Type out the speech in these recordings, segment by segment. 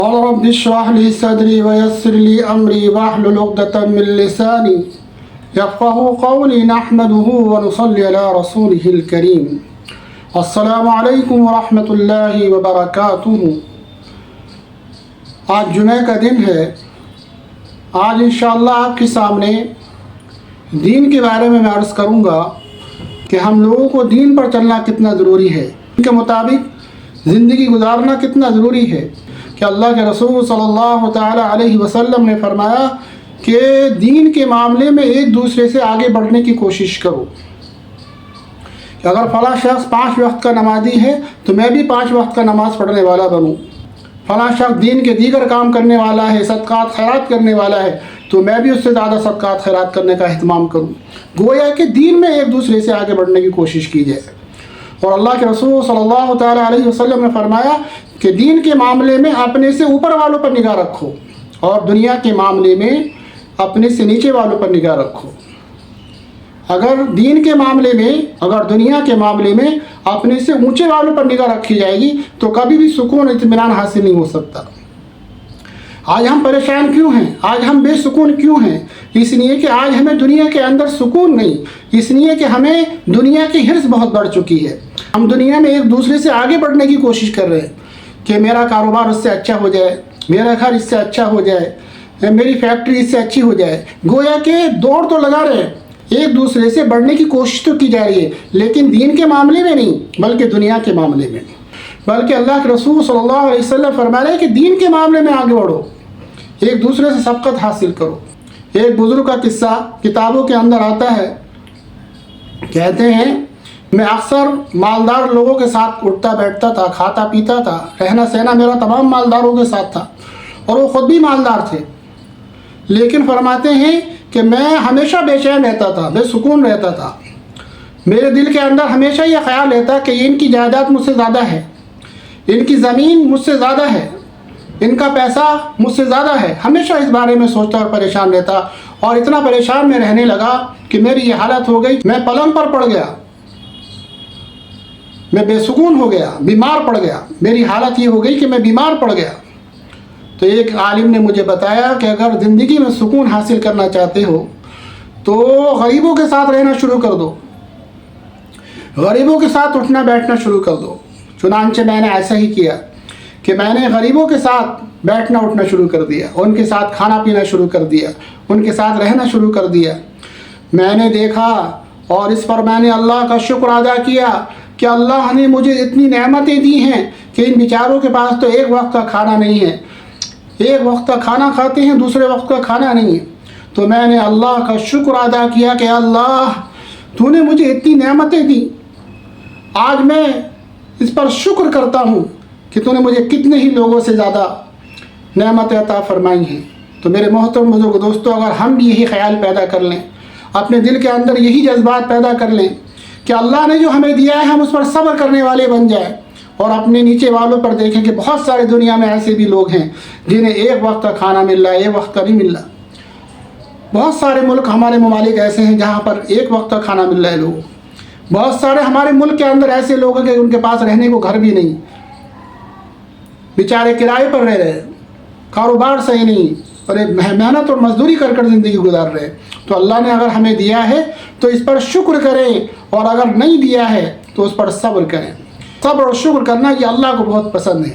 قال رب اشرح لي صدري ويسر لي أمري واحلل عقدة من لساني يفقهوا قولي نحمده ونصلي على رسوله الكريم السلام علیکم ورحمۃ اللہ وبرکاتہ۔ آج جمعہ کا دن ہے۔ آج انشاءاللہ آپ کے سامنے دین کے بارے میں عرض کروں گا کہ ہم لوگوں کو دین پر چلنا کتنا ضروری ہے، ان کے مطابق زندگی گزارنا کتنا ضروری ہے کہ اللہ کے رسول صلی اللہ تعالی علیہ وسلم نے فرمایا کہ دین کے معاملے میں ایک دوسرے سے آگے بڑھنے کی کوشش کرو کہ اگر فلاں شخص 5 وقت کا نمازی ہے تو میں بھی 5 وقت کا نماز پڑھنے والا بنوں، فلاں شخص دین کے دیگر کام کرنے والا ہے، صدقات خیرات کرنے والا ہے تو میں بھی اس سے زیادہ صدقات خیرات کرنے کا اہتمام کروں۔ گویا کہ دین میں ایک دوسرے سے آگے بڑھنے کی کوشش کی جائے۔ اور اللہ کے رسول صلی اللہ تعالیٰ علیہ وسلم نے فرمایا کہ دین کے معاملے میں اپنے سے اوپر والوں پر نگاہ رکھو اور دنیا کے معاملے میں اپنے سے نیچے والوں پر نگاہ رکھو۔ اگر دین کے معاملے میں، اگر دنیا کے معاملے میں اپنے سے اونچے والوں پر نگاہ رکھی جائے گی تو کبھی بھی سکون اطمینان حاصل نہیں ہو سکتا۔ آج ہم پریشان کیوں ہیں؟ آج ہم بے سکون کیوں ہیں؟ اس لیے کہ آج ہمیں دنیا کے اندر سکون نہیں، اس لیے کہ ہمیں دنیا کی حرص بہت بڑھ چکی ہے۔ ہم دنیا میں ایک دوسرے سے آگے بڑھنے کی کوشش کر رہے ہیں کہ میرا کاروبار اس سے اچھا ہو جائے، میرا گھر اس سے اچھا ہو جائے، میری فیکٹری اس سے اچھی ہو جائے۔ گویا کہ دوڑ تو لگا رہے ہیں، ایک دوسرے سے بڑھنے کی کوشش تو کی جا رہی ہے، لیکن دین کے معاملے میں نہیں بلکہ دنیا کے معاملے میں۔ بلکہ اللہ کے رسول صلی اللہ علیہ وسلم فرما رہے ہیں کہ دین کے معاملے میں آگے بڑھو، ایک دوسرے سے سبقت حاصل کرو۔ ایک بزرگ کا قصہ کتابوں کے اندر آتا ہے، کہتے ہیں میں اکثر مالدار لوگوں کے ساتھ اٹھتا بیٹھتا تھا، کھاتا پیتا تھا، رہنا سہنا میرا تمام مالداروں کے ساتھ تھا اور وہ خود بھی مالدار تھے، لیکن فرماتے ہیں کہ میں ہمیشہ بے چین رہتا تھا، بے سکون رہتا تھا۔ میرے دل کے اندر ہمیشہ یہ خیال رہتا کہ ان کی جائیداد مجھ سے زیادہ ہے، ان کی زمین مجھ سے زیادہ ہے، ان کا پیسہ مجھ سے زیادہ ہے۔ ہمیشہ اس بارے میں سوچتا اور پریشان رہتا، اور اتنا پریشان میں رہنے لگا کہ میری یہ حالت ہو گئی، میں پلنگ پر پڑ گیا، میں بے سکون ہو گیا، بیمار پڑ گیا۔ میری حالت یہ ہو گئی کہ میں بیمار پڑ گیا۔ تو ایک عالم نے مجھے بتایا کہ اگر زندگی میں سکون حاصل کرنا چاہتے ہو تو غریبوں کے ساتھ رہنا شروع کر دو، غریبوں کے ساتھ اٹھنا بیٹھنا شروع کر دو۔ چنانچہ میں نے ایسا ہی کیا کہ میں نے غریبوں کے ساتھ بیٹھنا اٹھنا شروع کر دیا، ان کے ساتھ کھانا پینا شروع کر دیا، ان کے ساتھ رہنا شروع کر دیا۔ میں نے دیکھا اور اس پر میں نے اللہ کا شکر ادا کیا کہ اللہ نے مجھے اتنی نعمتیں دی ہیں کہ ان بیچاروں کے پاس تو ایک وقت کا کھانا نہیں ہے، ایک وقت کا کھانا کھاتے ہیں، دوسرے وقت کا کھانا نہیں ہے۔ تو میں نے اللہ کا شکر ادا کیا کہ اللہ تو نے مجھے اتنی نعمتیں دی، آج میں اس پر شکر کرتا ہوں کہ تو نے مجھے کتنے ہی لوگوں سے زیادہ نعمتیں عطا فرمائی ہیں۔ تو میرے محترم بزرگ دوستو، اگر ہم بھی یہی خیال پیدا کر لیں، اپنے دل کے اندر یہی جذبات پیدا کر لیں کہ اللہ نے جو ہمیں دیا ہے ہم اس پر صبر کرنے والے بن جائیں، اور اپنے نیچے والوں پر دیکھیں کہ بہت سارے دنیا میں ایسے بھی لوگ ہیں جنہیں ایک وقت کا کھانا مل رہا ہے، ایک وقت کا نہیں مل رہا۔ بہت سارے ملک، ہمارے ممالک ایسے ہیں جہاں پر ایک وقت کا کھانا مل رہا ہے لوگوں۔ بہت سارے ہمارے ملک کے اندر ایسے لوگ ہیں کہ ان کے پاس رہنے کو گھر بھی نہیں، بیچارے کرائے پر رہ رہے، کاروبار صحیح نہیں، اور ایک محنت اور مزدوری کر کر زندگی گزار رہے۔ تو اللہ نے اگر ہمیں دیا ہے تو اس پر شکر کریں، اور اگر نہیں دیا ہے تو اس پر صبر کریں۔ صبر اور شکر کرنا یہ اللہ کو بہت پسند ہے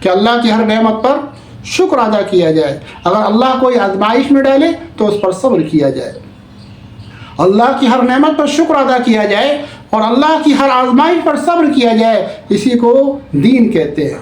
کہ اللہ کی ہر نعمت پر شکر ادا کیا جائے۔ اگر اللہ کوئی آزمائش میں ڈالے تو اس پر صبر کیا جائے، اللہ کی ہر نعمت پر شکر ادا کیا جائے اور اللہ کی ہر آزمائش پر صبر کیا جائے۔ اسی کو دین کہتے ہیں۔